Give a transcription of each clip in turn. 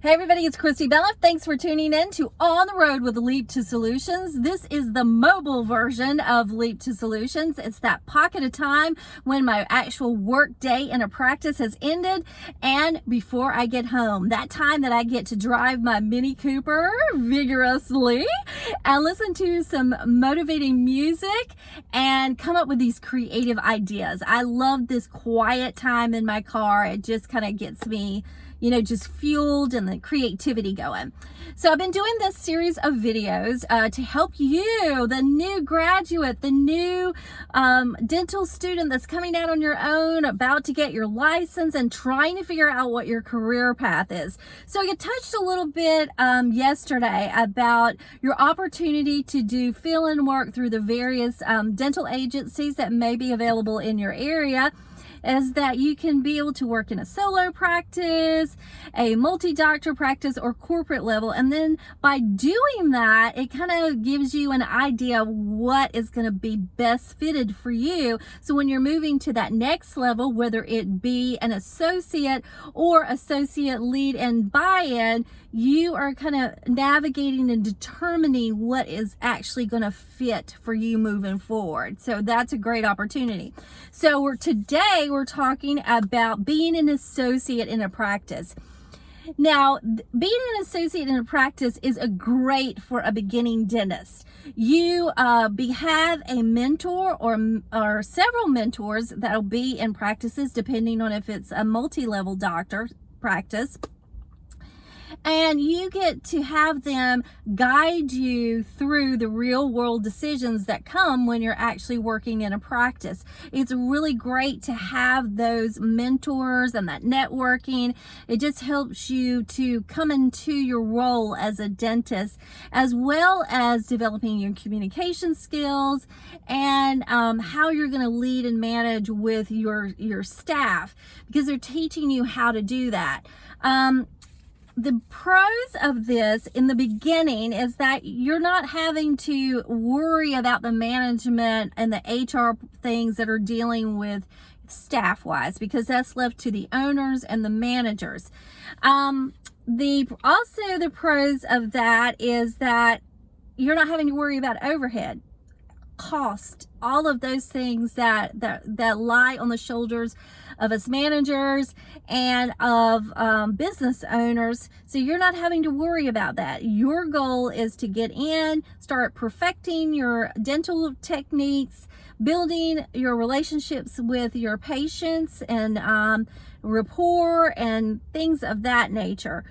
Hey everybody, it's Christi Bintliff. Thanks for tuning in to On the Road with LEAP2 Solutions. This is the mobile version of LEAP2 Solutions. It's that pocket of time when my actual work day in a practice has ended and before I get home. That time that I get to drive my Mini Cooper vigorously and listen to some motivating music and come up with these creative ideas. I love this quiet time in my car. It just kind of gets me just fueled and the creativity going. So I've been doing this series of videos to help you, the new graduate, the new dental student that's coming out on your own, about to get your license and trying to figure out what your career path is. So I touched a little bit yesterday about your opportunity to do fill-in work through the various dental agencies that may be available in your area, is that you can be able to work in a solo practice, a multi-doctor practice, or corporate level. And then by doing that, it kind of gives you an idea of what is going to be best fitted for you. So when you're moving to that next level, whether it be an associate or associate lead and buy-in, you are kind of navigating and determining what is actually going to fit for you moving forward. So that's a great opportunity. So today we're talking about being an associate in a practice. Now, being an associate in a practice is great for a beginning dentist. You have a mentor or several mentors that'll be in practices, depending on if it's a multi-level doctor practice. And you get to have them guide you through the real world decisions that come when you're actually working in a practice. It's really great to have those mentors and that networking. It just helps you to come into your role as a dentist, as well as developing your communication skills and how you're going to lead and manage with your staff, because they're teaching you how to do that. The pros of this in the beginning is that you're not having to worry about the management and the HR things that are dealing with staff-wise, because that's left to the owners and the managers. The pros of that is that you're not having to worry about overhead, cost, all of those things that lie on the shoulders of us managers and of business owners. So you're not having to worry about that. Your goal is to get in, start perfecting your dental techniques, building your relationships with your patients and rapport and things of that nature.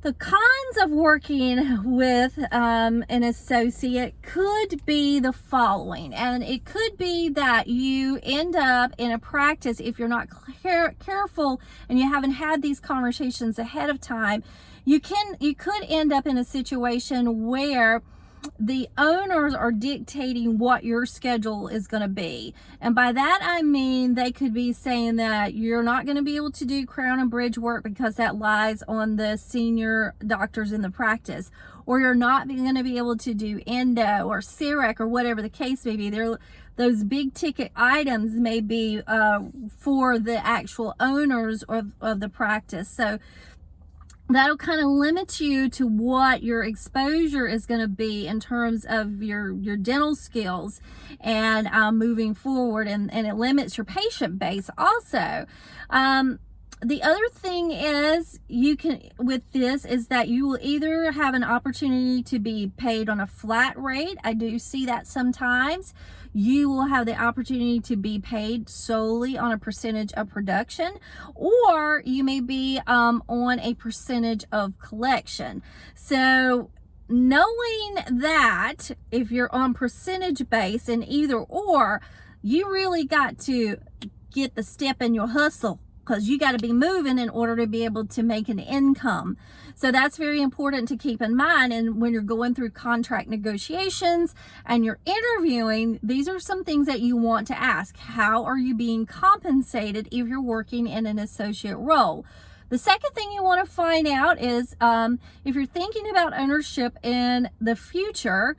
The cons of working with an associate could be the following, and it could be that you end up in a practice, if you're not careful and you haven't had these conversations ahead of time, you could end up in a situation where the owners are dictating what your schedule is going to be. And by that I mean they could be saying that you're not going to be able to do crown and bridge work because that lies on the senior doctors in the practice, or you're not going to be able to do endo or CEREC or whatever the case may be. Those big ticket items may be for the actual owners of the practice. So that'll kind of limit you to what your exposure is going to be in terms of your dental skills and moving forward, and it limits your patient base also. The other thing is is that you will either have an opportunity to be paid on a flat rate. I do see that sometimes. You will have the opportunity to be paid solely on a percentage of production, or you may be on a percentage of collection. So knowing that if you're on percentage base in either or, you really got to get the step in your hustle, because you got to be moving in order to be able to make an income. So that's very important to keep in mind. And when you're going through contract negotiations and you're interviewing, these are some things that you want to ask. How are you being compensated if you're working in an associate role? The second thing you want to find out is if you're thinking about ownership in the future,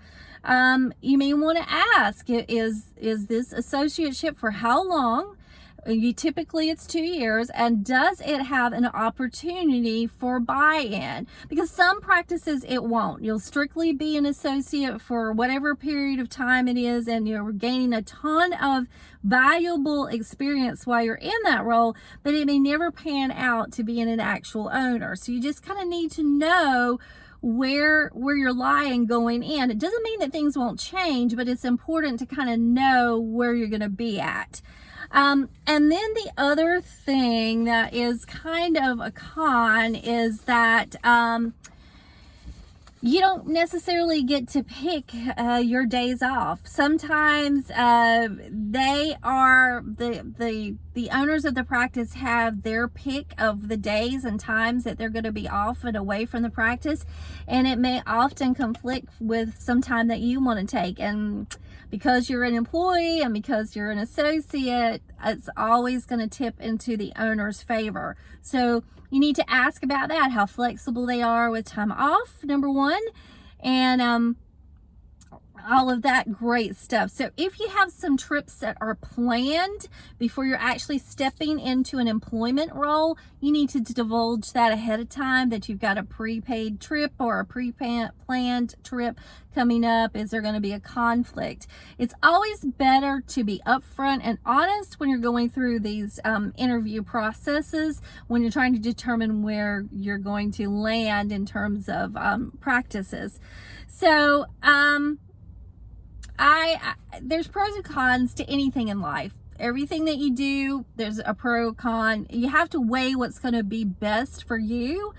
you may want to ask, is this associateship for how long? Typically it's 2 years. And does it have an opportunity for buy-in? Because some practices it won't. You'll strictly be an associate for whatever period of time it is, and you're gaining a ton of valuable experience while you're in that role, but it may never pan out to being an actual owner. So you just kind of need to know where you're lying going in. It doesn't mean that things won't change, but it's important to kind of know where you're going to be at. And then the other thing that is kind of a con is that you don't necessarily get to pick your days off. Sometimes they are the owners of the practice have their pick of the days and times that they're going to be off and away from the practice, and it may often conflict with some time that you want to take. And because you're an employee and because you're an associate, it's always going to tip into the owner's favor. So you need to ask about that, how flexible they are with time off, number one, and all of that great stuff. So if you have some trips that are planned before you're actually stepping into an employment role, you need to divulge that ahead of time, that you've got a prepaid trip or a pre-planned trip coming up. Is there going to be a conflict? It's always better to be upfront and honest when you're going through these interview processes, when you're trying to determine where you're going to land in terms of practices. So there's pros and cons to anything in life. Everything that you do, there's a pro, con. You have to weigh what's going to be best for you.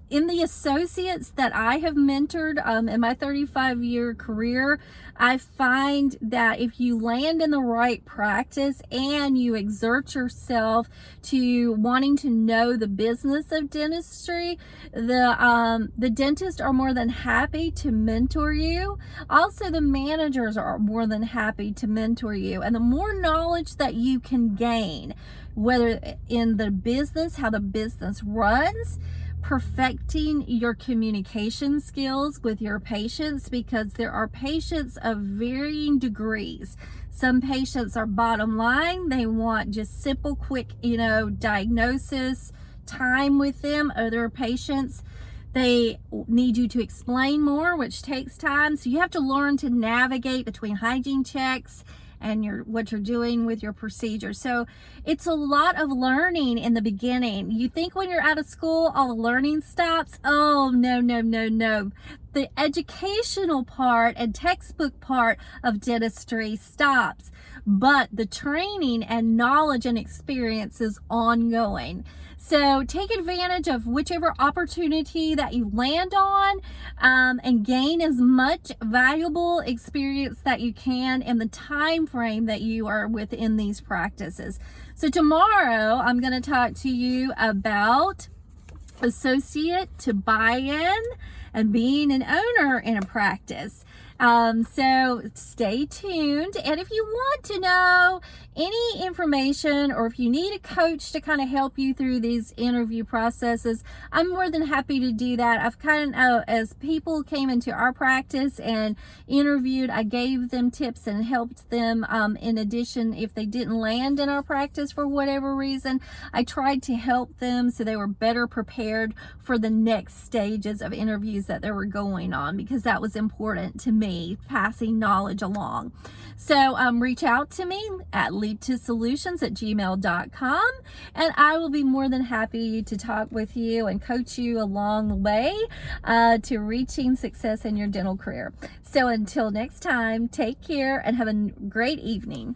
In the associates that I have mentored in my 35-year career, I find that if you land in the right practice and you exert yourself to wanting to know the business of dentistry, the dentists are more than happy to mentor you. Also, the managers are more than happy to mentor you. And the more knowledge that you can gain, whether in the business, how the business runs, perfecting your communication skills with your patients, because there are patients of varying degrees. Some patients are bottom line. They want just simple, quick, diagnosis, time with them. Other patients, they need you to explain more, which takes time. So you have to learn to navigate between hygiene checks and what you're doing with your procedure. So it's a lot of learning in the beginning. You think when you're out of school, all the learning stops. Oh, no. The educational part and textbook part of dentistry stops, but the training and knowledge and experience is ongoing. So take advantage of whichever opportunity that you land on, and gain as much valuable experience that you can in the time frame that you are within these practices. So tomorrow I'm going to talk to you about associate to buy-in and being an owner in a practice. So stay tuned. And if you want to know any information, or if you need a coach to kind of help you through these interview processes, I'm more than happy to do that. I've kind of, as people came into our practice and interviewed, I gave them tips and helped them. In addition, if they didn't land in our practice for whatever reason, I tried to help them so they were better prepared for the next stages of interviews that they were going on, because that was important to me, passing knowledge along. So reach out to me at leap2solutions@gmail.com, and I will be more than happy to talk with you and coach you along the way to reaching success in your dental career. So until next time, take care and have a great evening.